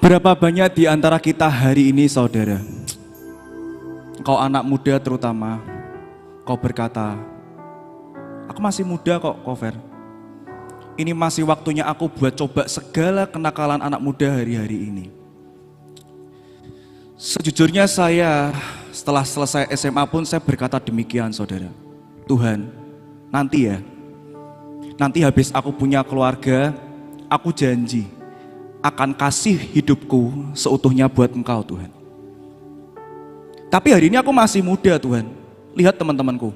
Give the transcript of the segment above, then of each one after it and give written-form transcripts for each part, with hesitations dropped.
Berapa banyak di antara kita hari ini, saudara, kau anak muda terutama, kau berkata, aku masih muda kok, Kover. Ini masih waktunya aku buat coba segala kenakalan anak muda hari-hari ini. Sejujurnya saya setelah selesai SMA pun saya berkata demikian, saudara. Tuhan, nanti habis aku punya keluarga, aku janji akan kasih hidupku seutuhnya buat Engkau, Tuhan. Tapi hari ini aku masih muda, Tuhan. Lihat teman-temanku,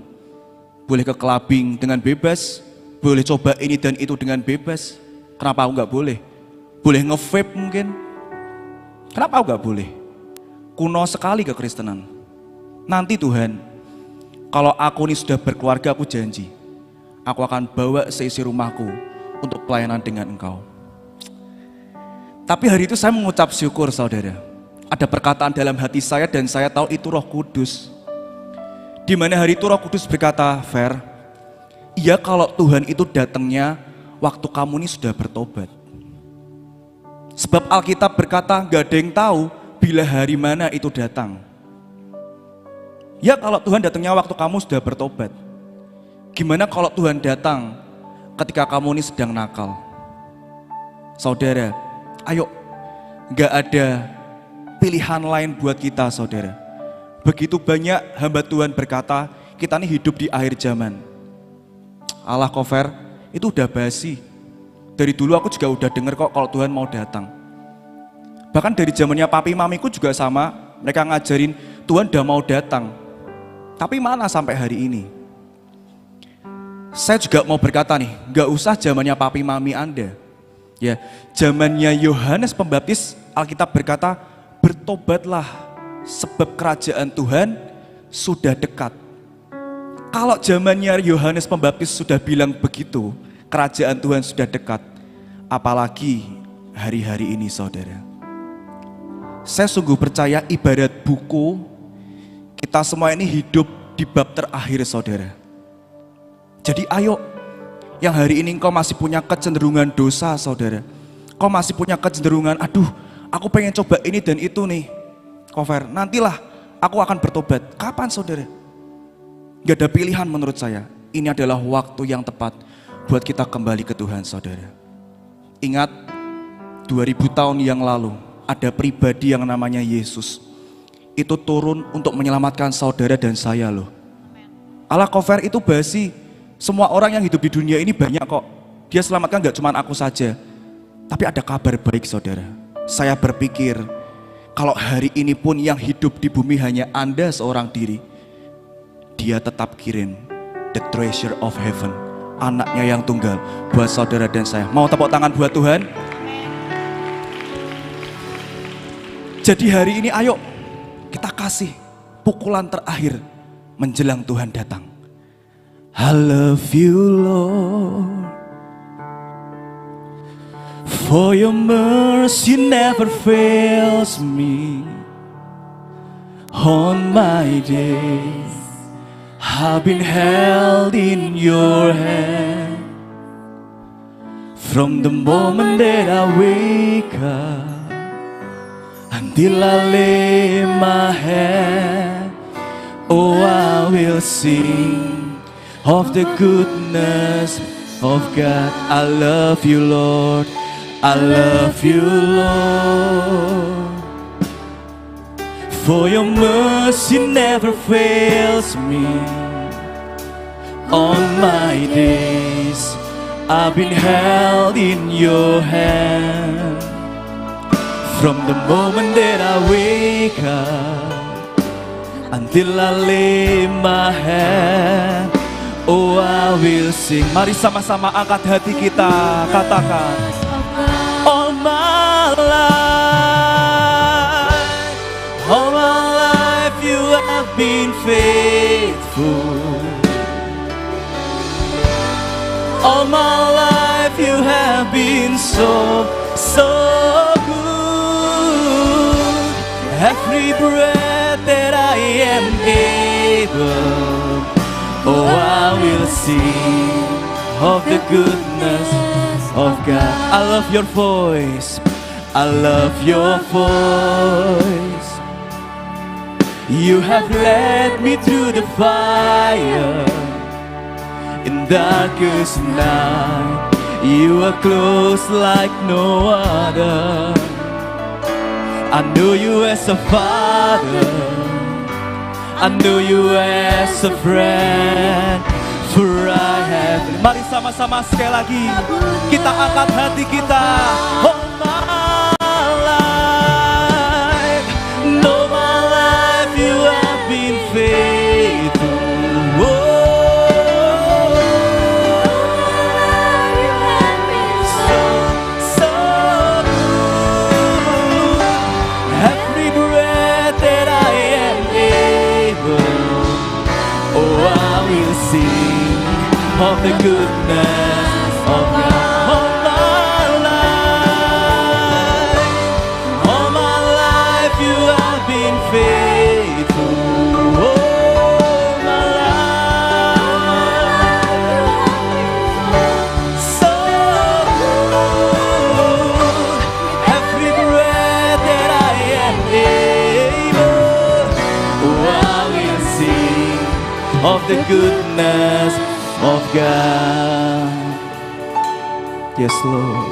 boleh ke clubbing dengan bebas, boleh coba ini dan itu dengan bebas. Kenapa aku gak boleh? Boleh nge-vape mungkin. Kenapa aku gak boleh? Kuno sekali kekristenan. Nanti Tuhan, kalau aku ini sudah berkeluarga, aku janji aku akan bawa seisi rumahku untuk pelayanan dengan Engkau. Tapi hari itu saya mengucap syukur, saudara. Ada perkataan dalam hati saya dan saya tahu itu Roh Kudus. Di mana hari itu Roh Kudus berkata, Fer, iya kalau Tuhan itu datangnya waktu kamu ini sudah bertobat. Sebab Alkitab berkata gak ada yang tahu bila hari mana itu datang. Ya kalau Tuhan datangnya waktu kamu sudah bertobat. Gimana kalau Tuhan datang ketika kamu ini sedang nakal? Saudara, ayo, gak ada pilihan lain buat kita, saudara. Begitu banyak hamba Tuhan berkata, kita ini hidup di akhir zaman. Allah, Kover, itu udah basi. Dari dulu aku juga udah denger kok kalau Tuhan mau datang. Bahkan dari zamannya papi mamiku juga sama, mereka ngajarin Tuhan udah mau datang. Tapi mana sampai hari ini? Saya juga mau berkata nih, gak usah zamannya papi mami Anda. Ya, zamannya Yohanes Pembaptis, Alkitab berkata, bertobatlah sebab kerajaan Tuhan sudah dekat. Kalau zamannya Yohanes Pembaptis sudah bilang begitu, kerajaan Tuhan sudah dekat, apalagi hari-hari ini, saudara. Saya sungguh percaya ibarat buku, kita semua ini hidup di bab terakhir, saudara. Jadi ayo, yang hari ini engkau masih punya kecenderungan dosa, saudara. Kau masih punya kecenderungan, aduh, aku pengen coba ini dan itu nih. Kover, nantilah aku akan bertobat. Kapan, saudara? Gak ada pilihan menurut saya. Ini adalah waktu yang tepat buat kita kembali ke Tuhan, saudara. Ingat, 2000 tahun yang lalu, ada pribadi yang namanya Yesus. Itu turun untuk menyelamatkan saudara dan saya loh. Allah, Kover, itu basi. Semua orang yang hidup di dunia ini banyak kok. Dia selamatkan gak cuma aku saja. Tapi ada kabar baik, saudara. Saya berpikir, kalau hari ini pun yang hidup di bumi hanya Anda seorang diri, Dia tetap kirim the treasure of heaven, anaknya yang tunggal buat saudara dan saya. Mau tepuk tangan buat Tuhan? Jadi hari ini ayo kita kasih pukulan terakhir menjelang Tuhan datang. I love you, Lord, for your mercy never fails me. On my days, I've been held in your hand. From the moment that I wake up until I lay my head, oh, I will sing of the goodness of God. I love you, Lord. I love you, Lord, for your mercy never fails me. On my days, I've been held in your hand. From the moment that I wake up until I lay my head, oh, I will sing. Mari sama-sama angkat hati kita, katakan. All my life you have been faithful. All my life you have been so good. Every breath that I am able, oh, I will sing of the goodness of God. I love your voice. I love your voice. You have led me through the fire. In darkest night, you are close like no other. I know you as a father, I know you as a friend, for I have. Mari sama-sama sekali lagi kita angkat hati kita. Oh my life, no my life you have been faithful. Of the goodness of God. All my life you have been faithful. All my life, so good. Every breath that I am able, oh, I will sing of the goodness of God. Yes, Lord.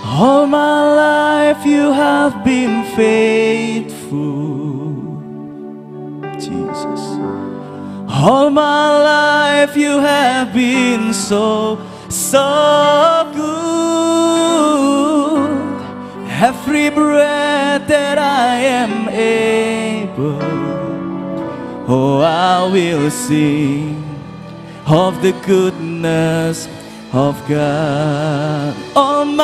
All my life you have been faithful, Jesus. All my life you have been so good. Every breath that I am able, oh, I will sing of the goodness of God. All my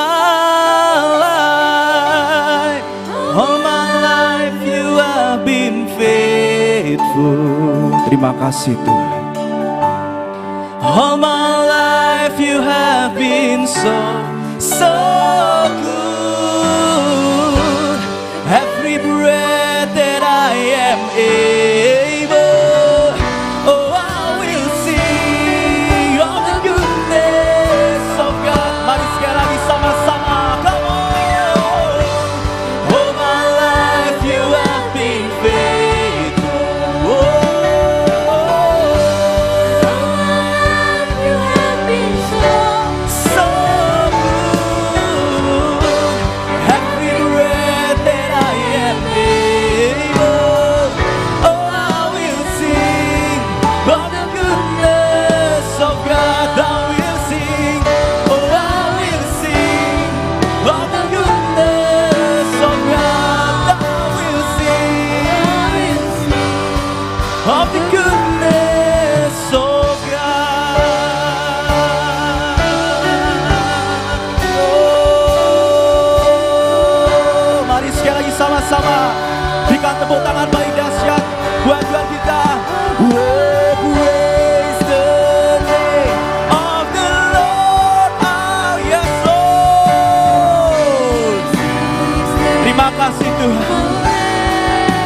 life you have been faithful. Terima kasih Tuhan. All my life you have been so good. Every breath that I am able, oh, I will sing of the goodness of God. Mari sekali lagi sama-sama. Come on. All my life you have been faithful. All my life you have been so good. Every breath that I am able, oh, I will sing of the goodness of God. I will sing, oh, I will sing of the goodness of God. I will sing of the goodness of God. Oh, mari sekali lagi sama-sama berikan tepuk tangan paling dahsyat buat Tuhan kita. Oh, praise the name of the Lord, oh yes Lord. Terima kasih Tuhan.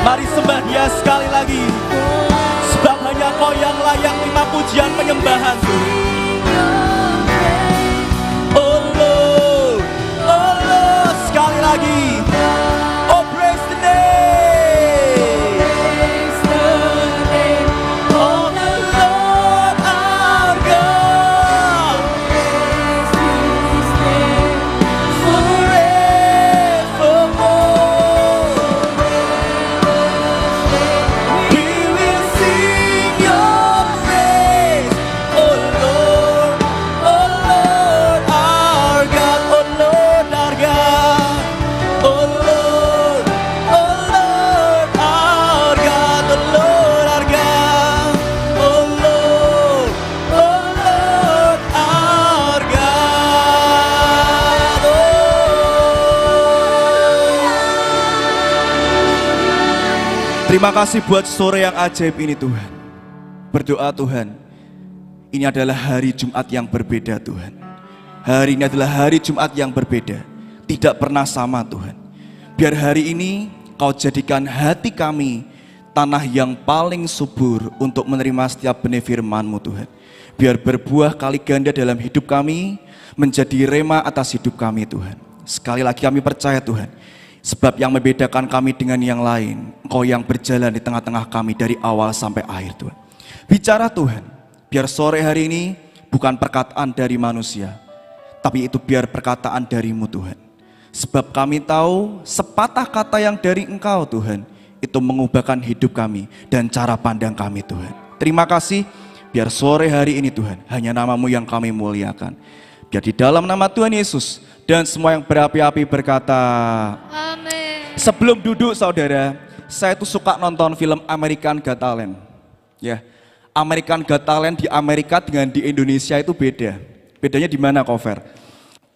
Mari sembah Dia sekali lagi, sebab hanya Kau yang layak terima pujian penyembahan Tuhan. Oh Lord, sekali lagi. Oh, praise the name of the Lord our God forevermore. We will sing your praise, oh Lord our God, oh Lord our God, oh Lord our God, oh Lord our God, oh Lord our God, oh. Terima kasih buat sore yang ajaib ini Tuhan. Berdoa Tuhan, ini adalah hari Jumat yang berbeda Tuhan. Hari ini adalah hari Jumat yang berbeda, tidak pernah sama Tuhan. Biar hari ini Kau jadikan hati kami tanah yang paling subur untuk menerima setiap benih firman-Mu Tuhan. Biar berbuah kali ganda dalam hidup kami, menjadi rema atas hidup kami Tuhan. Sekali lagi kami percaya Tuhan, sebab yang membedakan kami dengan yang lain, Engkau yang berjalan di tengah-tengah kami dari awal sampai akhir Tuhan. Bicara Tuhan, biar sore hari ini bukan perkataan dari manusia, tapi itu biar perkataan dari-Mu Tuhan. Sebab kami tahu sepatah kata yang dari Engkau Tuhan, itu mengubahkan hidup kami dan cara pandang kami Tuhan. Terima kasih, biar sore hari ini Tuhan, hanya nama-Mu yang kami muliakan. Biar di dalam nama Tuhan Yesus, dan semua yang berapi-api berkata, Amin. sebelum duduk saudara, saya tuh suka nonton film American Got Talent. Ya, American Got Talent di Amerika dengan di Indonesia itu beda. Bedanya di mana, Cover?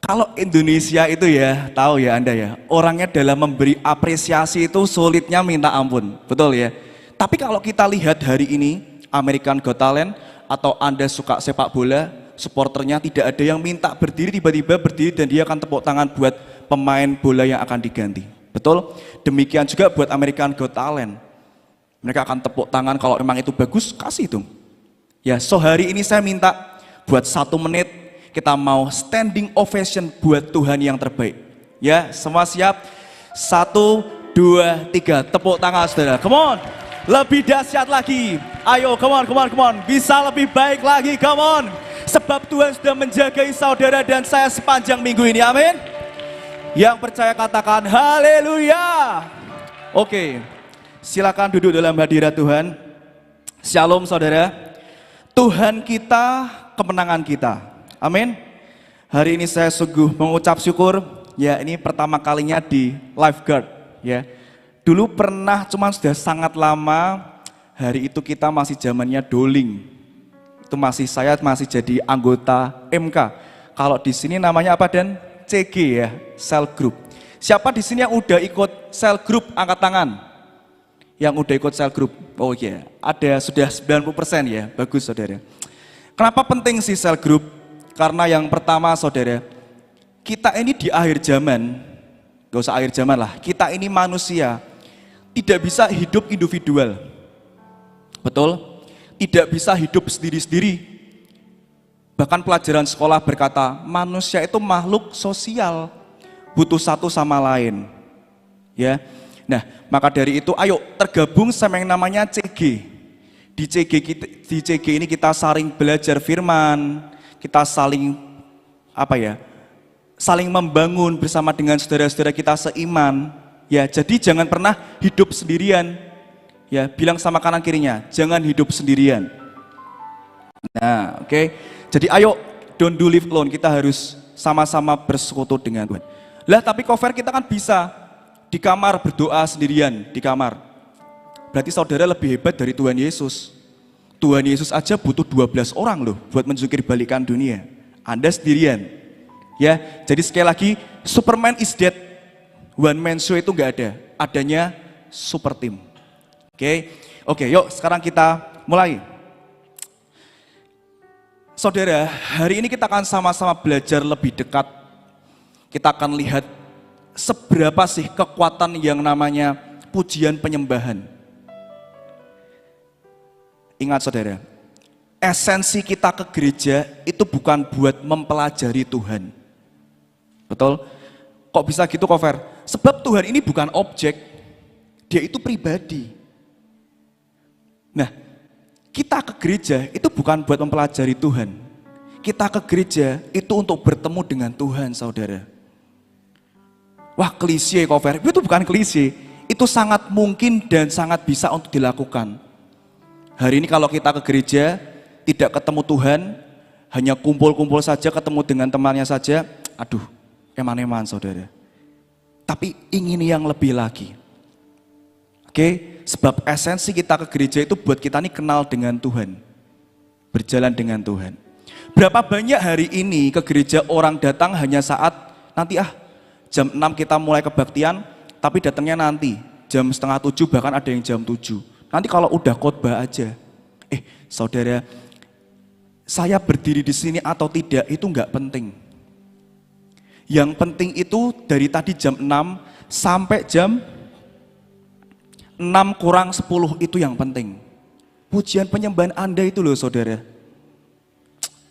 Kalau Indonesia itu ya, tahu ya Anda ya, orangnya dalam memberi apresiasi itu sulitnya minta ampun, betul ya. Tapi kalau kita lihat hari ini, American Got Talent, atau Anda suka sepak bola, supporternya tidak ada yang minta berdiri, tiba-tiba berdiri dan dia akan tepuk tangan buat pemain bola yang akan diganti. Betul? Demikian juga buat American Got Talent. Mereka akan tepuk tangan kalau memang itu bagus, kasih itu. Ya, so hari ini saya minta buat 1 menit kita mau standing ovation buat Tuhan yang terbaik. Ya, semua siap? 1, 2, 3, tepuk tangan saudara. Come on, lebih dahsyat lagi. Ayo, come on. Bisa lebih baik lagi, come on. Sebab Tuhan sudah menjagai saudara dan saya sepanjang minggu ini, amin. Yang percaya katakan haleluya. Oke, silakan duduk dalam hadirat Tuhan. Shalom saudara. Tuhan kita, kemenangan kita. Amin. Hari ini saya sungguh mengucap syukur. Ya, ini pertama kalinya di lifeguard. Ya, dulu pernah, cuman sudah sangat lama. Hari itu kita masih zamannya doling. Itu saya masih jadi anggota MK. Kalau di sini namanya apa Dan? CG ya, cell group. Siapa di sini yang udah ikut cell group? Angkat tangan. Yang udah ikut cell group. Oh iya, ada sudah 90% ya. Bagus saudara. Kenapa penting sih cell group? Karena yang pertama saudara, kita ini di akhir zaman, gak usah akhir zaman lah, kita ini manusia tidak bisa hidup individual. Betul? Tidak bisa hidup sendiri-sendiri. Bahkan pelajaran sekolah berkata, manusia itu makhluk sosial, butuh satu sama lain. Ya. Nah, maka dari itu ayo tergabung sama yang namanya CG. Di CG ini kita saling belajar firman, kita saling saling membangun bersama dengan saudara-saudara kita seiman. Ya, jadi jangan pernah hidup sendirian. Ya, bilang sama kanan kirinya, jangan hidup sendirian. Nah, oke. Jadi ayo, don't do live alone. Kita harus sama-sama bersekutu dengan Tuhan. Lah, tapi cover kita kan bisa di kamar berdoa sendirian di kamar. Berarti saudara lebih hebat dari Tuhan Yesus. Tuhan Yesus aja butuh 12 orang loh buat menjungkir balikan dunia. Anda sendirian. Ya, jadi sekali lagi, Superman is dead. One man show itu nggak ada. Adanya super team. Oke, yuk sekarang kita mulai. Saudara, hari ini kita akan sama-sama belajar lebih dekat. Kita akan lihat seberapa sih kekuatan yang namanya pujian penyembahan. Ingat saudara, esensi kita ke gereja itu bukan buat mempelajari Tuhan. Betul? Kok bisa gitu, Cover? Sebab Tuhan ini bukan objek, dia itu pribadi. Nah, kita ke gereja itu bukan buat mempelajari Tuhan. Kita ke gereja itu untuk bertemu dengan Tuhan, saudara. Wah, klise, Cover. Itu bukan klise. Itu sangat mungkin dan sangat bisa untuk dilakukan. Hari ini kalau kita ke gereja, tidak ketemu Tuhan, hanya kumpul-kumpul saja, ketemu dengan temannya saja, aduh, eman-eman saudara. Tapi ingin yang lebih lagi. Sebab esensi kita ke gereja itu buat kita nih kenal dengan Tuhan. Berjalan dengan Tuhan. Berapa banyak hari ini ke gereja orang datang hanya saat, nanti jam 6 kita mulai kebaktian, tapi datangnya nanti, jam setengah 7, bahkan ada yang jam 7. Nanti kalau udah khotbah aja. Saudara, saya berdiri di sini atau tidak itu nggak penting. Yang penting itu dari tadi jam 6 sampai jam 6 kurang 10 itu yang penting. Pujian penyembahan Anda itu loh saudara.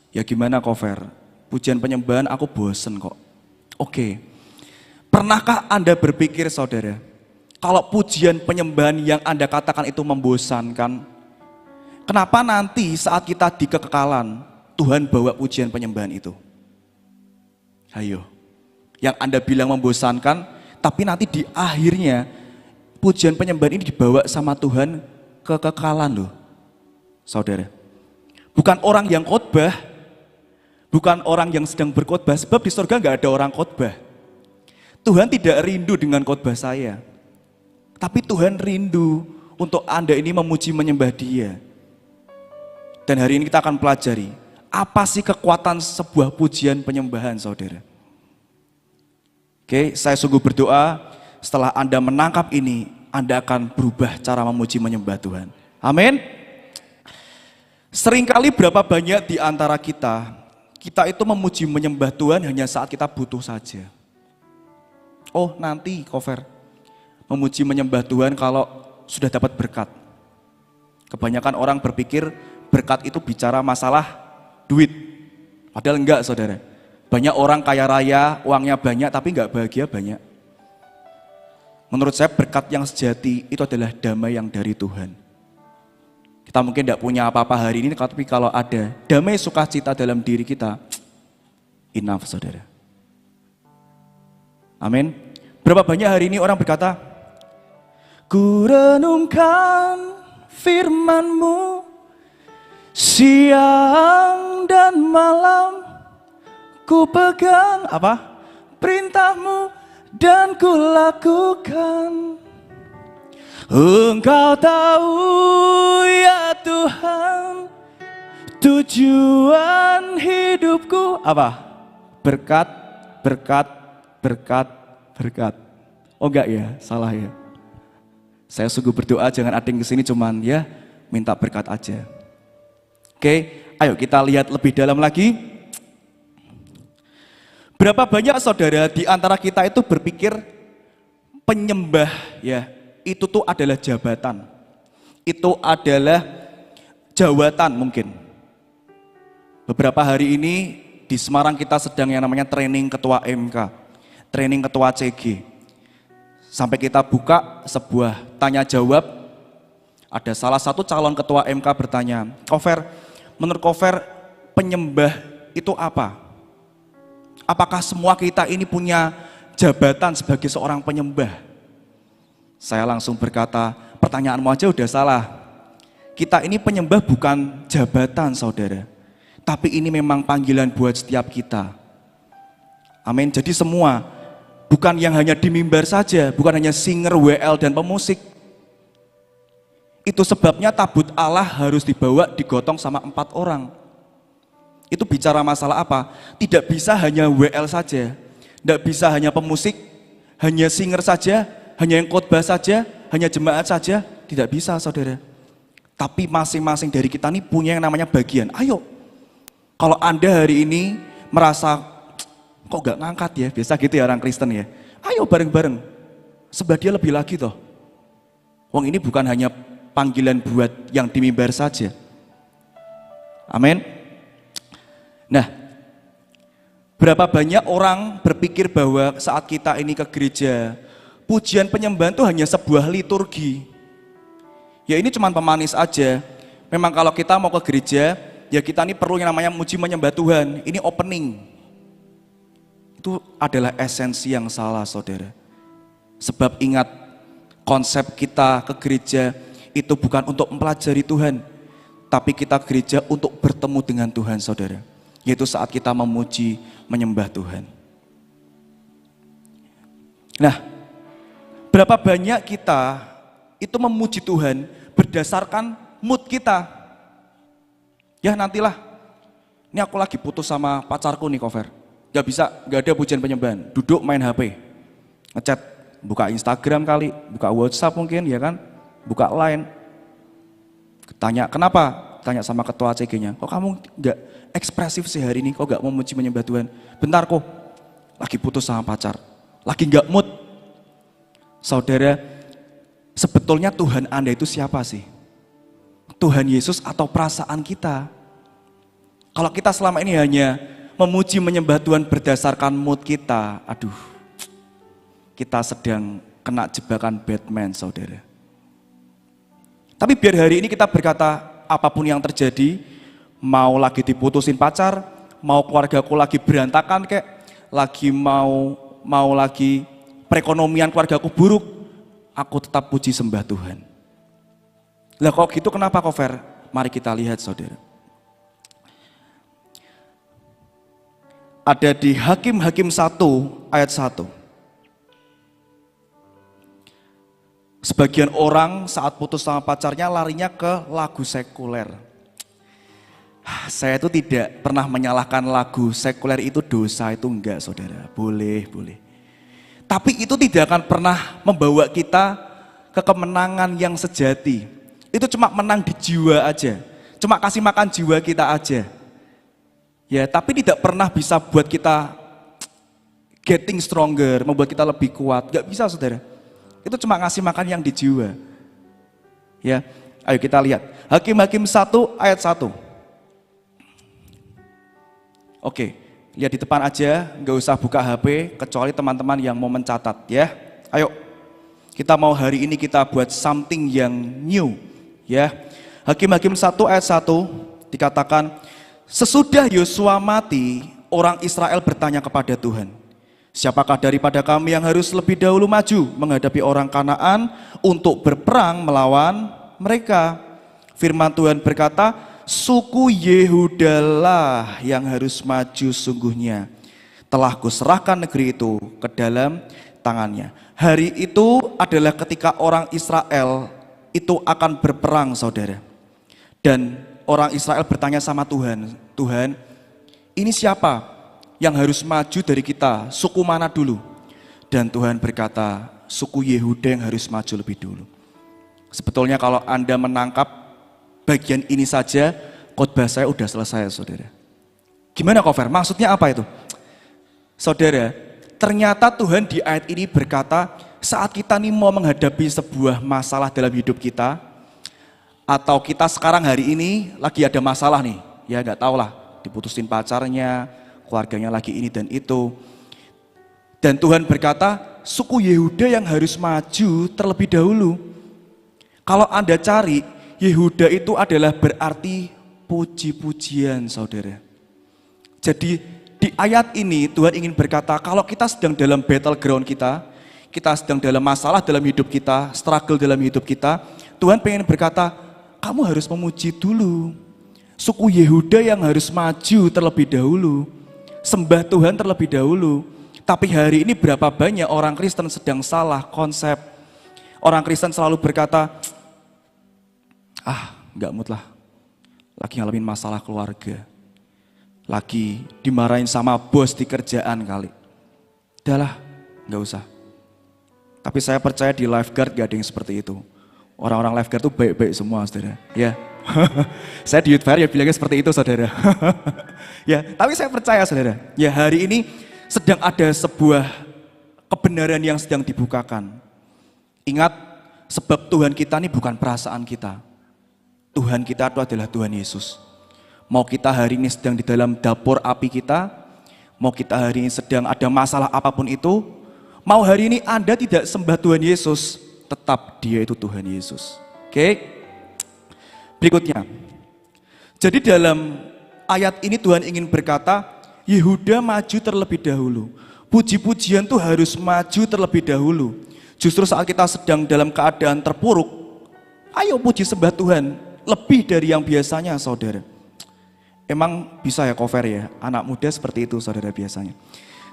Ya gimana Cover? Pujian penyembahan aku bosen kok. Pernahkah Anda berpikir saudara, kalau pujian penyembahan yang Anda katakan itu membosankan, kenapa nanti saat kita di kekekalan, Tuhan bawa pujian penyembahan itu? Ayo, yang Anda bilang membosankan, tapi nanti di akhirnya, pujian penyembahan ini dibawa sama Tuhan ke kekekalan loh, saudara. Bukan orang yang khotbah, bukan orang yang sedang berkhotbah, sebab di surga nggak ada orang khotbah. Tuhan tidak rindu dengan khotbah saya, tapi Tuhan rindu untuk Anda ini memuji menyembah Dia. Dan hari ini kita akan pelajari, apa sih kekuatan sebuah pujian penyembahan, saudara? Oke, saya sungguh berdoa setelah Anda menangkap ini, Anda akan berubah cara memuji menyembah Tuhan. Amin. Seringkali berapa banyak di antara kita itu memuji menyembah Tuhan hanya saat kita butuh saja. Oh nanti cover memuji menyembah Tuhan kalau sudah dapat berkat. Kebanyakan orang berpikir berkat itu bicara masalah duit. Padahal enggak, saudara. Banyak orang kaya raya, uangnya banyak tapi enggak bahagia banyak. Menurut saya berkat yang sejati itu adalah damai yang dari Tuhan. Kita mungkin enggak punya apa-apa hari ini, tapi kalau ada damai sukacita dalam diri kita, enough, saudara. Amin. Berapa banyak hari ini orang berkata, ku renungkan firman-Mu siang dan malam, ku pegang apa? Perintah-Mu dan ku lakukan. Engkau tahu ya Tuhan, tujuan hidupku apa? Berkat, berkat, berkat, berkat. Oh enggak ya, salah ya. Saya sungguh berdoa jangan ada yang kesini cuman ya minta berkat aja. Oke, ayo kita lihat lebih dalam lagi. Berapa banyak saudara di antara kita itu berpikir penyembah ya, itu tuh adalah jabatan. Itu adalah jawatan mungkin. Beberapa hari ini di Semarang kita sedang yang namanya training ketua MK. Training ketua CG. Sampai kita buka sebuah tanya jawab. Ada salah satu calon ketua MK bertanya, Kofer, menurut Kofer penyembah itu apa? Apakah semua kita ini punya jabatan sebagai seorang penyembah? Saya langsung berkata, pertanyaanmu aja udah salah. Kita ini penyembah bukan jabatan, saudara. Tapi ini memang panggilan buat setiap kita. Amin. Jadi semua, bukan yang hanya di mimbar saja, bukan hanya singer, WL, dan pemusik. Itu sebabnya tabut Allah harus dibawa digotong sama 4 orang. Itu bicara masalah apa? Tidak bisa hanya WL saja, tidak bisa hanya pemusik, hanya singer saja, hanya yang khotbah saja, hanya jemaat saja, tidak bisa, saudara. Tapi masing-masing dari kita ini punya yang namanya bagian. Ayo, kalau Anda hari ini merasa kok gak ngangkat ya, biasa gitu ya orang Kristen ya. Ayo bareng-bareng, sebelah dia lebih lagi toh. Wong ini bukan hanya panggilan buat yang di mimbar saja. Amin. Nah, berapa banyak orang berpikir bahwa saat kita ini ke gereja, pujian penyembahan itu hanya sebuah liturgi. Ya ini cuma pemanis aja. Memang kalau kita mau ke gereja, ya kita ini perlu yang namanya muji menyembah Tuhan. Ini opening. Itu adalah esensi yang salah, saudara. Sebab ingat, konsep kita ke gereja itu bukan untuk mempelajari Tuhan, tapi kita ke gereja untuk bertemu dengan Tuhan, saudara. Yaitu saat kita memuji, menyembah Tuhan. Nah, berapa banyak kita itu memuji Tuhan berdasarkan mood kita. Ya nantilah, ini aku lagi putus sama pacarku nih, Kofer. Gak bisa, gak ada pujian penyembahan. Duduk main HP, ngechat, buka Instagram kali, buka WhatsApp mungkin, ya kan? Buka Line. Tanya, kenapa? Tanya sama ketua CG-nya, kok kamu gak ekspresif sih hari ini, kok gak memuji menyembah Tuhan? Bentar kok, lagi putus sama pacar, lagi gak mood. Saudara, sebetulnya Tuhan Anda itu siapa sih? Tuhan Yesus atau perasaan kita? Kalau kita selama ini hanya memuji menyembah Tuhan berdasarkan mood kita, aduh, kita sedang kena jebakan Batman, saudara. Tapi biar hari ini kita berkata, apapun yang terjadi, mau lagi diputusin pacar, mau keluargaku lagi berantakan kayak, lagi mau lagi perekonomian keluargaku buruk, aku tetap puji sembah Tuhan. Lah kok gitu kenapa kok Fer? Mari kita lihat saudara. Ada di Hakim-Hakim 1 ayat 1. Sebagian orang saat putus sama pacarnya larinya ke lagu sekuler. Saya itu tidak pernah menyalahkan lagu sekuler itu dosa, itu enggak saudara. Boleh. Tapi itu tidak akan pernah membawa kita ke kemenangan yang sejati. Itu cuma menang di jiwa aja. Cuma kasih makan jiwa kita aja. Ya, tapi tidak pernah bisa buat kita getting stronger, membuat kita lebih kuat. Gak bisa saudara. Itu cuma ngasih makan yang di jiwa. Ya, ayo kita lihat. Hakim-Hakim 1 ayat 1. Oke, lihat di depan aja, nggak usah buka HP, kecuali teman-teman yang mau mencatat ya. Ayo, kita mau hari ini kita buat something yang new ya. Hakim-Hakim 1 ayat 1 dikatakan, sesudah Yosua mati, orang Israel bertanya kepada Tuhan, siapakah daripada kami yang harus lebih dahulu maju menghadapi orang Kanaan untuk berperang melawan mereka? Firman Tuhan berkata, suku Yehudalah yang harus maju sungguhnya. Telah kuserahkan negeri itu ke dalam tangannya. Hari itu adalah ketika orang Israel itu akan berperang saudara. Dan orang Israel bertanya sama Tuhan, Tuhan ini siapa yang harus maju dari kita, suku mana dulu? Dan Tuhan berkata, suku Yehuda yang harus maju lebih dulu. Sebetulnya kalau Anda menangkap bagian ini saja, khotbah saya udah selesai saudara. Gimana Kofer? Maksudnya apa itu? Saudara, ternyata Tuhan di ayat ini berkata, saat kita nih mau menghadapi sebuah masalah dalam hidup kita, atau kita sekarang hari ini lagi ada masalah nih, ya nggak tahu lah, diputusin pacarnya, keluarganya lagi ini dan itu. Dan Tuhan berkata, suku Yehuda yang harus maju terlebih dahulu. Kalau Anda cari, Yehuda itu adalah berarti puji-pujian saudara. Jadi di ayat ini Tuhan ingin berkata, kalau kita sedang dalam battleground kita sedang dalam masalah dalam hidup kita, struggle dalam hidup kita, Tuhan pengen berkata, kamu harus memuji dulu. Suku Yehuda yang harus maju terlebih dahulu. Sembah Tuhan terlebih dahulu. Tapi hari ini berapa banyak orang Kristen sedang salah konsep. Orang Kristen selalu berkata, nggak mood lah. Lagi ngalamin masalah keluarga. Lagi dimarahin sama bos di kerjaan kali. Udahlah, nggak usah. Tapi saya percaya di lifeguard gak ada yang seperti itu. Orang-orang lifeguard tuh baik-baik semua saudara. Ya, saya di Youth Fair ya bilangnya seperti itu saudara. Ya, tapi saya percaya saudara. Ya hari ini sedang ada sebuah kebenaran yang sedang dibukakan. Ingat, sebab Tuhan kita ini bukan perasaan kita. Tuhan kita itu adalah Tuhan Yesus. Mau kita hari ini sedang di dalam dapur api kita, mau kita hari ini sedang ada masalah apapun itu, mau hari ini Anda tidak sembah Tuhan Yesus, tetap dia itu Tuhan Yesus. Oke? Berikutnya. Jadi dalam ayat ini Tuhan ingin berkata, Yehuda maju terlebih dahulu. Puji-pujian tuh harus maju terlebih dahulu. Justru saat kita sedang dalam keadaan terpuruk, ayo puji sembah Tuhan, lebih dari yang biasanya saudara. Emang bisa ya cover ya, anak muda seperti itu saudara biasanya.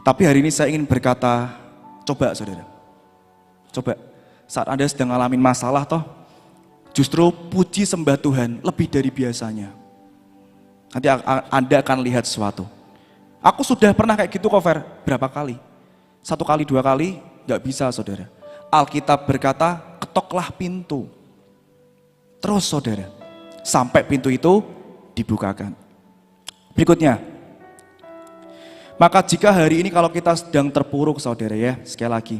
Tapi hari ini saya ingin berkata, coba saudara. Coba, saat Anda sedang ngalamin masalah toh, justru puji sembah Tuhan lebih dari biasanya. Nanti Anda akan lihat sesuatu. Aku sudah pernah kayak gitu cover, berapa kali? 1 kali, 2 kali, gak bisa saudara. Alkitab berkata, ketoklah pintu. Terus saudara, sampai pintu itu dibukakan. Berikutnya, maka jika hari ini kalau kita sedang terpuruk saudara ya, sekali lagi,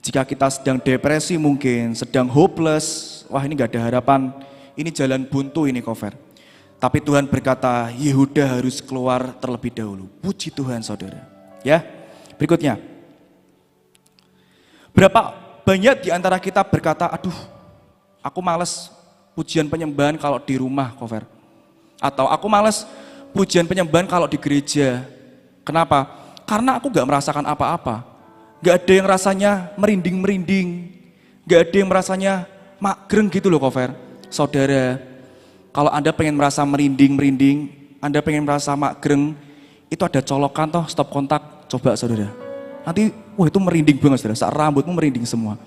jika kita sedang depresi mungkin, sedang hopeless, wah ini gak ada harapan, ini jalan buntu ini cover. Tapi Tuhan berkata, Yehuda harus keluar terlebih dahulu. Puji Tuhan saudara. Ya, berikutnya. Berapa banyak di antara kita berkata, aduh, aku males pujian penyembahan kalau di rumah, cover. Atau aku males pujian penyembahan kalau di gereja. Kenapa? Karena aku gak merasakan apa-apa. Gak ada yang rasanya merinding-merinding. Gak ada yang rasanya magreng gitu loh, cover. Saudara, kalau Anda pengen merasa merinding-merinding, Anda pengen merasa magreng, itu ada colokan toh, stop kontak, coba saudara. Nanti, wah itu merinding banget saudara, saat rambutmu merinding semua.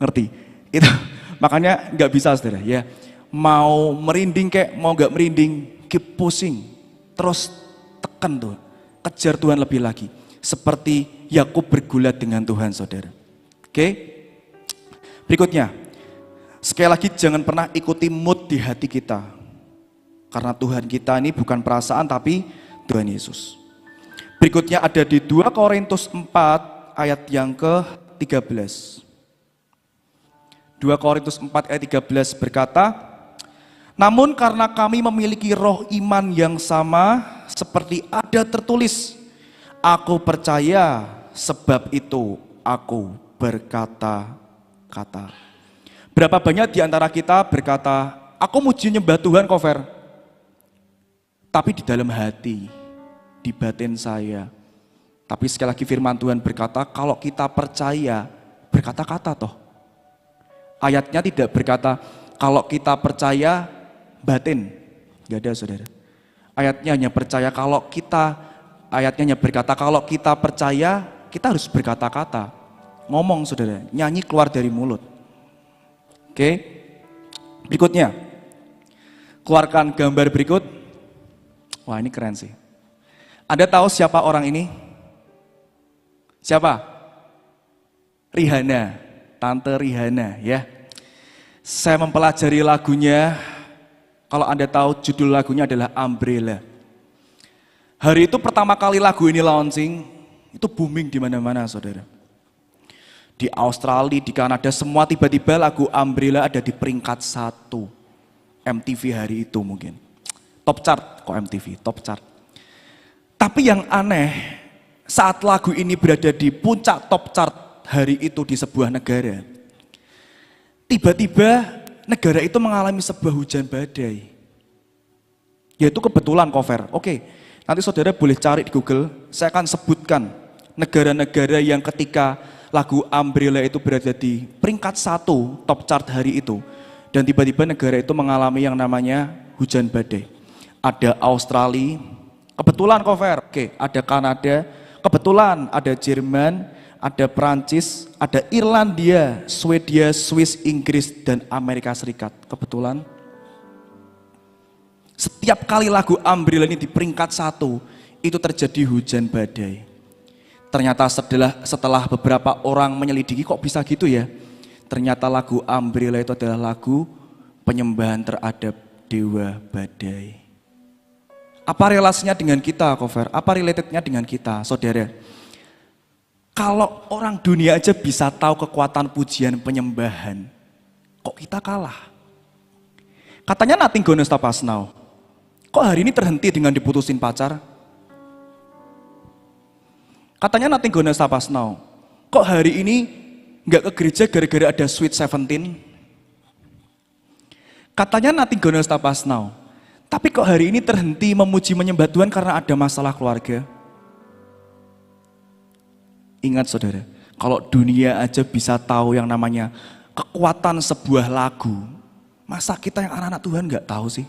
Ngerti? Itu makanya nggak bisa saudara ya. Mau merinding kayak mau nggak merinding, keep pushing, terus tekan tuh, kejar Tuhan lebih lagi. Seperti Yakub bergulat dengan Tuhan saudara. Oke? Berikutnya, sekali lagi jangan pernah ikuti mood di hati kita. Karena Tuhan kita ini bukan perasaan tapi Tuhan Yesus. Berikutnya ada di 2 Korintus 4 ayat yang ke-13. 2 Korintus 4 ayat 13 berkata, namun karena kami memiliki roh iman yang sama, seperti ada tertulis, aku percaya sebab itu aku berkata-kata. Berapa banyak di antara kita berkata, aku muji nyembah Tuhan cover, tapi di dalam hati, di batin saya. Tapi sekali lagi firman Tuhan berkata, kalau kita percaya, berkata-kata toh. Ayatnya tidak berkata, kalau kita percaya, batin. Gak ada saudara. Ayatnya hanya percaya kalau kita, ayatnya hanya berkata, kalau kita percaya, kita harus berkata-kata. Ngomong saudara, nyanyi keluar dari mulut. Oke. Berikutnya, keluarkan gambar berikut. Wah ini keren sih. Anda tahu siapa orang ini? Siapa? Rihanna, Tante Rihanna ya. Saya mempelajari lagunya. Kalau Anda tahu judul lagunya adalah Umbrella. Hari itu pertama kali lagu ini launching, itu booming di mana-mana saudara. Di Australia, di Kanada, semua tiba-tiba lagu Umbrella ada di peringkat 1 MTV hari itu mungkin. Top chart, kok MTV, top chart. Tapi yang aneh, saat lagu ini berada di puncak top chart hari itu di sebuah negara, tiba-tiba negara itu mengalami sebuah hujan badai. Yaitu kebetulan cover. Oke, nanti saudara boleh cari di Google, saya akan sebutkan negara-negara yang ketika lagu Umbrella itu berada di peringkat 1 top chart hari itu. Dan tiba-tiba negara itu mengalami yang namanya hujan badai. Ada Australia, kebetulan cover, oke, ada Kanada, kebetulan ada Jerman, ada Prancis, ada Irlandia, Swedia, Swiss, Inggris, dan Amerika Serikat. Kebetulan. Setiap kali lagu Umbrella ini di peringkat 1, itu terjadi hujan badai. Ternyata setelah beberapa orang menyelidiki kok bisa gitu ya. Ternyata lagu Umbrella itu adalah lagu penyembahan terhadap dewa badai. Apa relasinya dengan kita, cover? Apa relatednya dengan kita, saudara? Kalau orang dunia aja bisa tahu kekuatan pujian penyembahan, kok kita kalah? Katanya nothing gonna stop us now. Kok hari ini terhenti dengan diputusin pacar? Katanya nothing gonna stop us now. Kok hari ini nggak ke gereja gara-gara ada Sweet 17? Katanya nothing gonna stop us now. Tapi kok hari ini terhenti memuji menyembah Tuhan karena ada masalah keluarga? Ingat saudara, kalau dunia aja bisa tahu yang namanya kekuatan sebuah lagu, masa kita yang anak-anak Tuhan nggak tahu sih?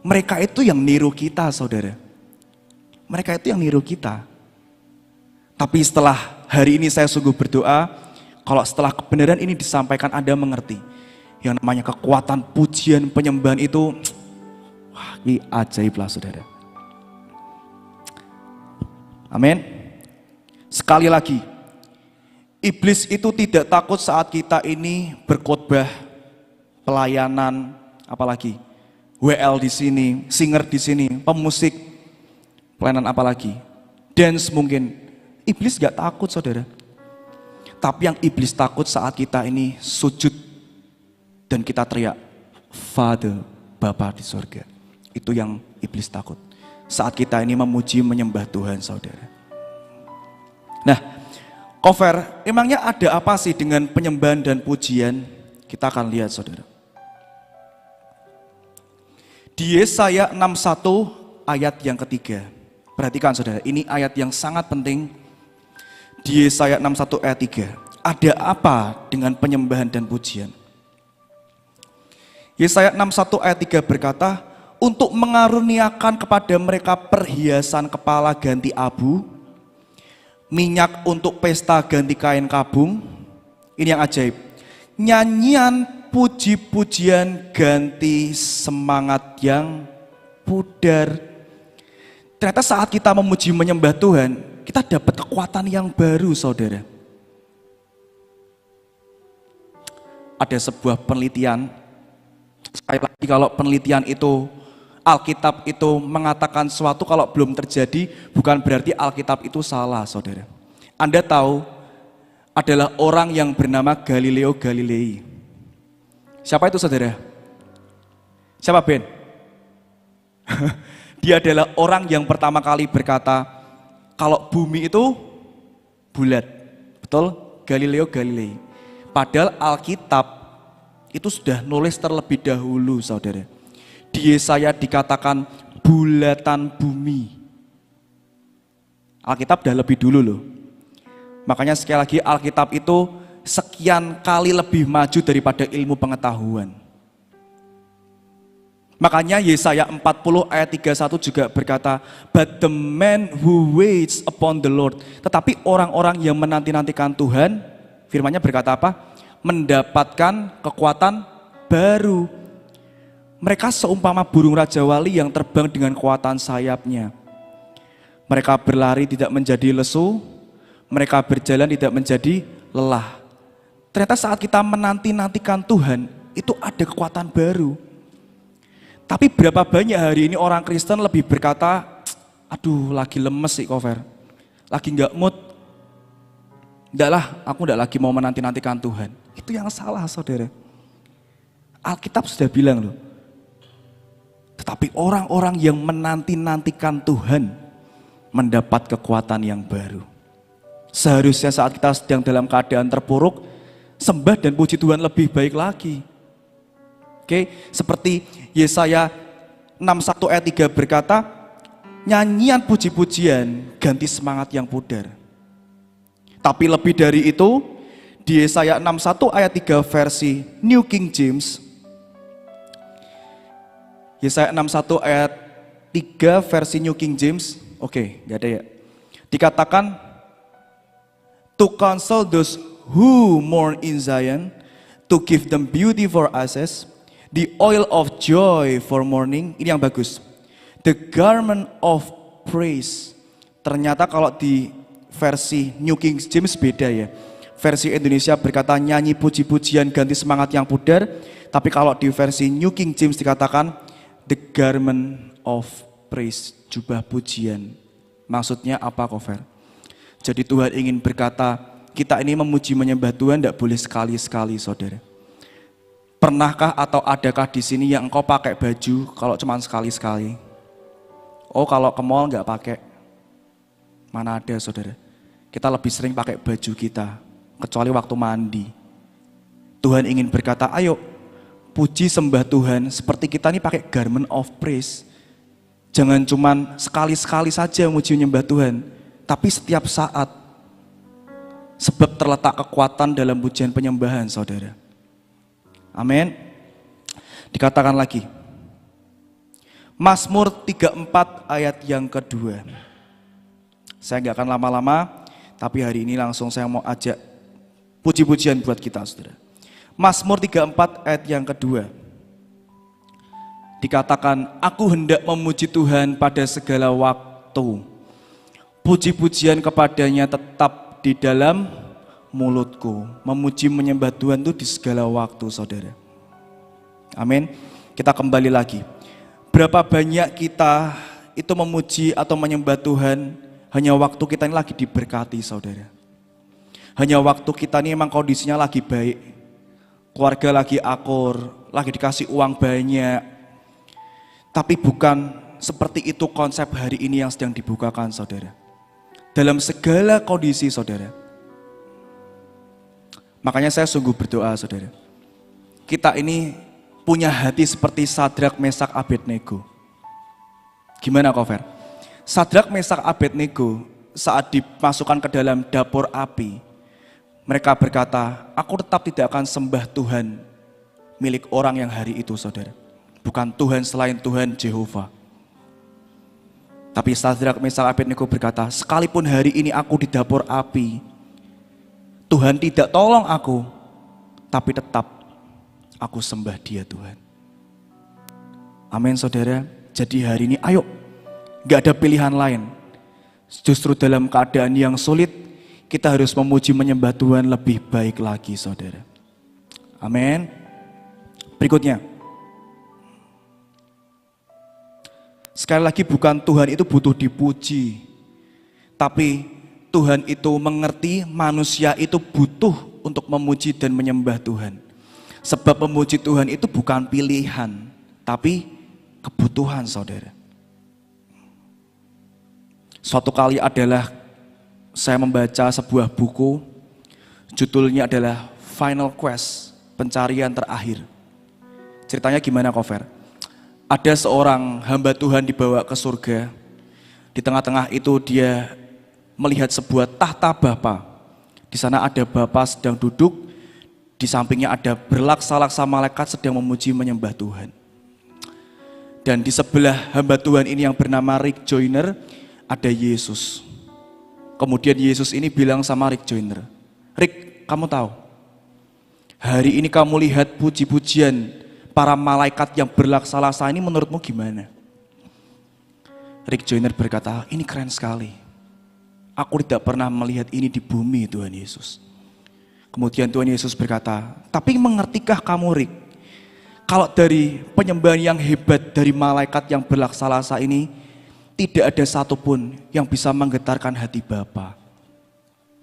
Mereka itu yang niru kita saudara. Mereka itu yang niru kita. Tapi setelah hari ini saya sungguh berdoa, kalau setelah kebenaran ini disampaikan Anda mengerti. Yang namanya kekuatan pujian penyembahan itu, wah, ini ajaib lah saudara. Amin. Sekali lagi, iblis itu tidak takut saat kita ini berkhotbah, pelayanan, apalagi WL di sini, singer di sini, pemusik, pelayanan apalagi, dance mungkin. Iblis gak takut saudara. Tapi yang iblis takut saat kita ini sujud dan kita teriak, Father, Bapa di surga. Itu yang iblis takut. Saat kita ini memuji menyembah Tuhan saudara. Nah, Cover, emangnya ada apa sih dengan penyembahan dan pujian? Kita akan lihat saudara. Di Yesaya 61 ayat yang ketiga. Perhatikan saudara, ini ayat yang sangat penting. Di Yesaya 61 ayat 3. Ada apa dengan penyembahan dan pujian? Yesaya 61 ayat 3 berkata, untuk mengaruniakan kepada mereka perhiasan kepala ganti abu, minyak untuk pesta ganti kain kabung. Ini yang ajaib. Nyanyian puji-pujian ganti semangat yang pudar. Ternyata saat kita memuji menyembah Tuhan, kita dapat kekuatan yang baru saudara. Ada sebuah penelitian, sekali lagi kalau penelitian itu, Alkitab itu mengatakan sesuatu kalau belum terjadi, bukan berarti Alkitab itu salah saudara. Anda tahu, adalah orang yang bernama Galileo Galilei. Siapa itu saudara? Siapa Ben? Dia adalah orang yang pertama kali berkata, kalau bumi itu bulat. Betul? Galileo Galilei. Padahal Alkitab itu sudah nulis terlebih dahulu saudara. Di Yesaya dikatakan bulatan bumi. Alkitab udah lebih dulu loh. Makanya sekali lagi Alkitab itu sekian kali lebih maju daripada ilmu pengetahuan. Makanya Yesaya 40 ayat 31 juga berkata, but the man who waits upon the Lord. Tetapi orang-orang yang menanti-nantikan Tuhan, firman-Nya berkata apa? Mendapatkan kekuatan baru. Mereka seumpama burung Raja Wali yang terbang dengan kekuatan sayapnya. Mereka berlari tidak menjadi lesu, mereka berjalan tidak menjadi lelah. Ternyata saat kita menanti-nantikan Tuhan, itu ada kekuatan baru. Tapi berapa banyak hari ini orang Kristen lebih berkata, aduh lagi lemes sih Cover, lagi gak mood. Enggak lah, aku enggak lagi mau menanti-nantikan Tuhan. Itu yang salah saudara. Alkitab sudah bilang loh. Tetapi orang-orang yang menanti-nantikan Tuhan mendapat kekuatan yang baru. Seharusnya saat kita sedang dalam keadaan terpuruk, sembah dan puji Tuhan lebih baik lagi. Oke, seperti Yesaya 61 ayat 3 berkata, nyanyian puji-pujian ganti semangat yang pudar. Tapi lebih dari itu, di Yesaya 61 ayat 3 versi New King James, Yesaya 61 ayat 3 versi New King James, oke, gak ada ya. Dikatakan, to console those who mourn in Zion, to give them beauty for ashes, the oil of joy for mourning. Ini yang bagus. The garment of praise. Ternyata kalau di versi New King James beda ya. Versi Indonesia berkata nyanyi puji-pujian ganti semangat yang pudar. Tapi kalau di versi New King James dikatakan the garment of praise, jubah pujian. Maksudnya apa Cover? Jadi Tuhan ingin berkata, kita ini memuji menyembah Tuhan tidak boleh sekali-sekali saudara. Pernahkah atau adakah di sini yang engkau pakai baju kalau cuma sekali-sekali? Oh kalau ke mall nggak pakai. Mana ada saudara. Kita lebih sering pakai baju kita, kecuali waktu mandi. Tuhan ingin berkata, ayo puji sembah Tuhan seperti kita ini pakai garment of praise. Jangan cuma sekali-sekali saja memuji menyembah Tuhan, tapi setiap saat. Sebab terletak kekuatan dalam pujian penyembahan saudara. Amin. Dikatakan lagi. Mazmur 34 ayat yang kedua. Saya nggak akan lama-lama, tapi hari ini langsung saya mau ajak puji-pujian buat kita saudara. Mazmur 34 ayat yang kedua. Dikatakan, aku hendak memuji Tuhan pada segala waktu. Puji-pujian kepadanya tetap di dalam mulutku. Memuji menyembah Tuhan itu di segala waktu saudara. Amin. Kita kembali lagi. Berapa banyak kita itu memuji atau menyembah Tuhan hanya waktu kita ini lagi diberkati saudara. Hanya waktu kita ini memang kondisinya lagi baik. Keluarga lagi akur, lagi dikasih uang banyak. Tapi bukan seperti itu konsep hari ini yang sedang dibukakan saudara. Dalam segala kondisi saudara. Makanya saya sungguh berdoa, saudara. Kita ini punya hati seperti Sadrak, Mesak, Abednego. Gimana, Kofer? Sadrak, Mesak, Abednego saat dimasukkan ke dalam dapur api, mereka berkata, aku tetap tidak akan sembah Tuhan milik orang yang hari itu, saudara. Bukan Tuhan selain Tuhan Jehovah. Tapi Sadrak, Mesak, Abednego berkata, sekalipun hari ini aku di dapur api, Tuhan tidak tolong aku, tapi tetap aku sembah Dia, Tuhan. Amin, saudara. Jadi hari ini ayo, gak ada pilihan lain. Justru dalam keadaan yang sulit, kita harus memuji menyembah Tuhan lebih baik lagi, saudara. Amin. Berikutnya, sekali lagi bukan Tuhan itu butuh dipuji, tapi Tuhan itu mengerti manusia itu butuh untuk memuji dan menyembah Tuhan. Sebab memuji Tuhan itu bukan pilihan, tapi kebutuhan, saudara. Suatu kali adalah saya membaca sebuah buku, judulnya adalah Final Quest, pencarian terakhir. Ceritanya gimana, Kofer? Ada seorang hamba Tuhan dibawa ke surga. Di tengah-tengah itu dia melihat sebuah tahta Bapa. Di sana ada Bapa sedang duduk, di sampingnya ada berlaksa-laksa malaikat sedang memuji menyembah Tuhan. Dan di sebelah hamba Tuhan ini yang bernama Rick Joyner ada Yesus. Kemudian Yesus ini bilang sama Rick Joyner, Rick, kamu tahu, hari ini kamu lihat puji-pujian para malaikat yang berlaksa-laksa ini menurutmu gimana? Rick Joyner berkata, ini keren sekali. Aku tidak pernah melihat ini di bumi, Tuhan Yesus. Kemudian Tuhan Yesus berkata, tapi mengertikah kamu, Rick, kalau dari penyembahan yang hebat dari malaikat yang berlaksa-laksa ini, tidak ada satupun yang bisa menggetarkan hati Bapa.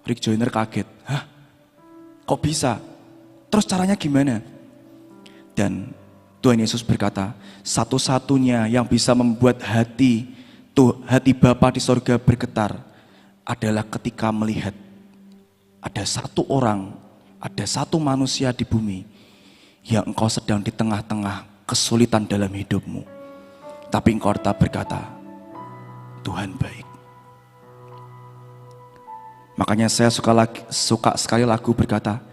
Rick Joyner kaget, hah? Kok bisa? Terus caranya gimana? Dan Tuhan Yesus berkata, satu-satunya yang bisa membuat hati Bapa di sorga bergetar adalah ketika melihat ada satu orang, ada satu manusia di bumi yang engkau sedang di tengah-tengah kesulitan dalam hidupmu. Tapi engkau tetap berkata, Tuhan baik. Makanya saya suka sekali lagu berkata,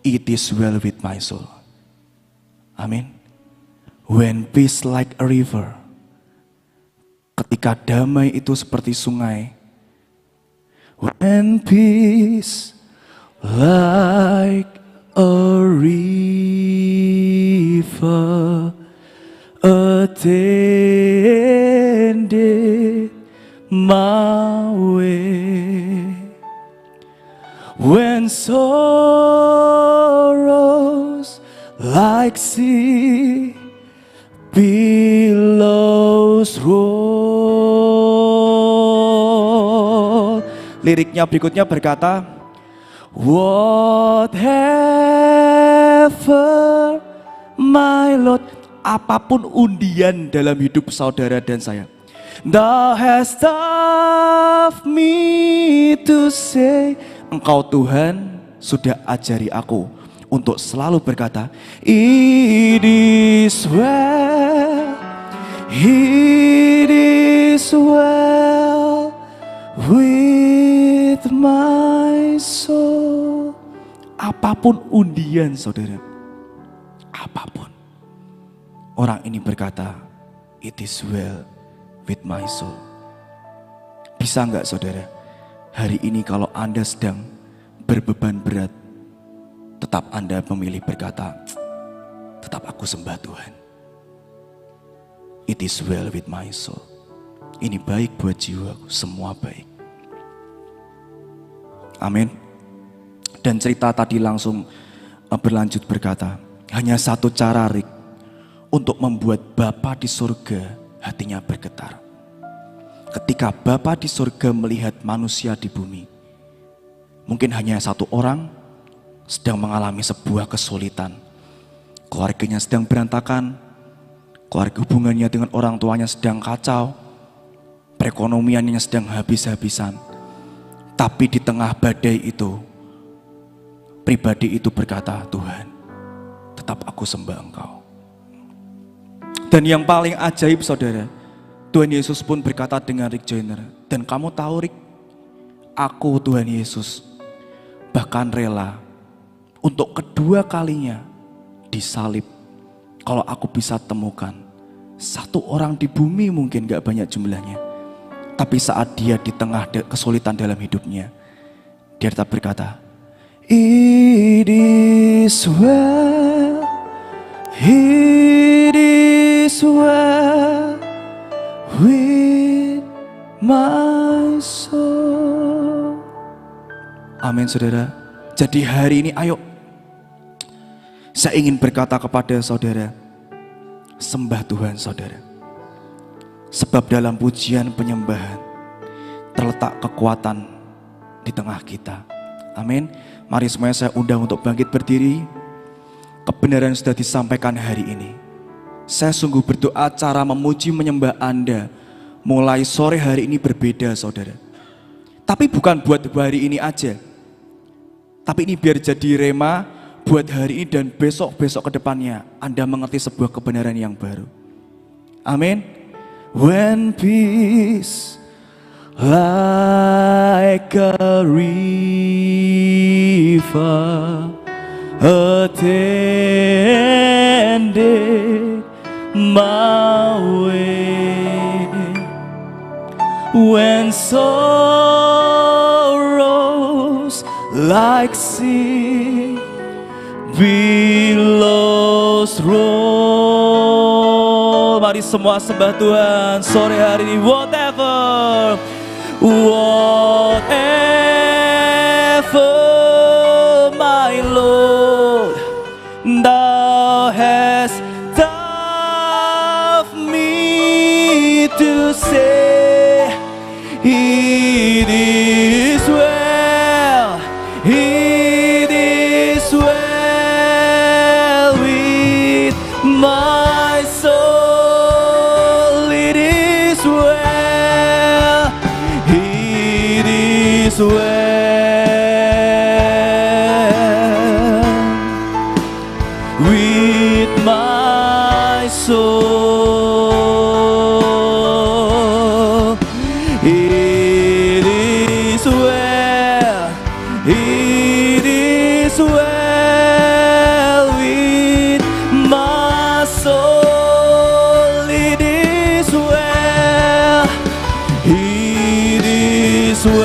it is well with my soul. Amin. When peace like a river, ketika damai itu seperti sungai. When peace like a river attended my way, when sorrows like sea billows roll. Liriknya berikutnya berkata, whatever my Lord, apapun undian dalam hidup saudara dan saya, Thou hast taught me to say, Engkau Tuhan sudah ajari aku untuk selalu berkata, it is well, it is well with my soul. Apapun undian saudara, apapun, orang ini berkata, it is well with my soul. Bisa enggak saudara, hari ini kalau Anda sedang berbeban berat, tetap Anda memilih berkata, tetap aku sembah Tuhan. It is well with my soul. Ini baik buat jiwaku, semua baik. Amin. Dan cerita tadi langsung berlanjut berkata, hanya satu cara Rick untuk membuat Bapa di surga hatinya bergetar. Ketika Bapa di surga melihat manusia di bumi, mungkin hanya satu orang sedang mengalami sebuah kesulitan. Keluarganya sedang berantakan, keluarga hubungannya dengan orang tuanya sedang kacau, perekonomiannya sedang habis-habisan. Tapi di tengah badai itu, pribadi itu berkata, Tuhan, tetap aku sembah Engkau. Dan yang paling ajaib saudara, Tuhan Yesus pun berkata dengan Rick Joyner, dan kamu tahu Rick, aku Tuhan Yesus bahkan rela untuk kedua kalinya disalib. Kalau aku bisa temukan satu orang di bumi, mungkin gak banyak jumlahnya, tapi saat dia di tengah kesulitan dalam hidupnya, dia tetap berkata, it is well, it is well with my soul. Amin saudara. Jadi hari ini ayo, saya ingin berkata kepada saudara, sembah Tuhan saudara. Sebab dalam pujian penyembahan terletak kekuatan di tengah kita. Amin. Mari semuanya saya undang untuk bangkit berdiri. Kebenaran sudah disampaikan hari ini. Saya sungguh berdoa cara memuji menyembah Anda mulai sore hari ini berbeda saudara. Tapi bukan buat hari ini aja. Tapi ini biar jadi rema buat hari ini dan besok-besok ke depannya. Anda mengerti sebuah kebenaran yang baru. Amin. When peace like a river attended my way, when sorrows like sea billows roll. Mari semua sembah Tuhan sore hari ini. Whatever my Lord Thou hast taught me to say, it is well, it is well with my soul, it is well, it is well with my soul, it is well, it is well with my soul, it is well, it is well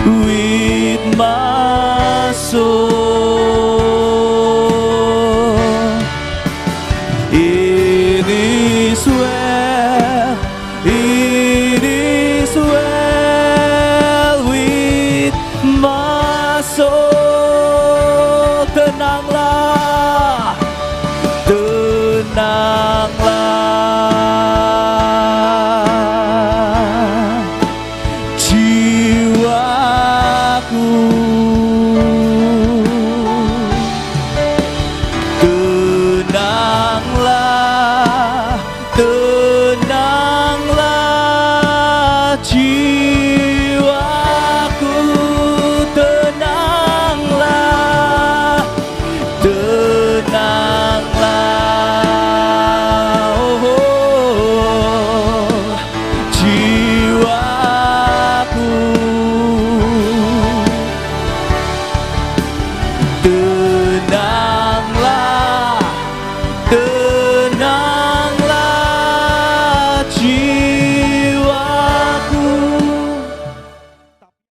with my soul, it is well, it is well with my soul. Tenanglah, tenanglah jiwaku, tenanglah, tenanglah jiwaku, tenanglah, tenanglah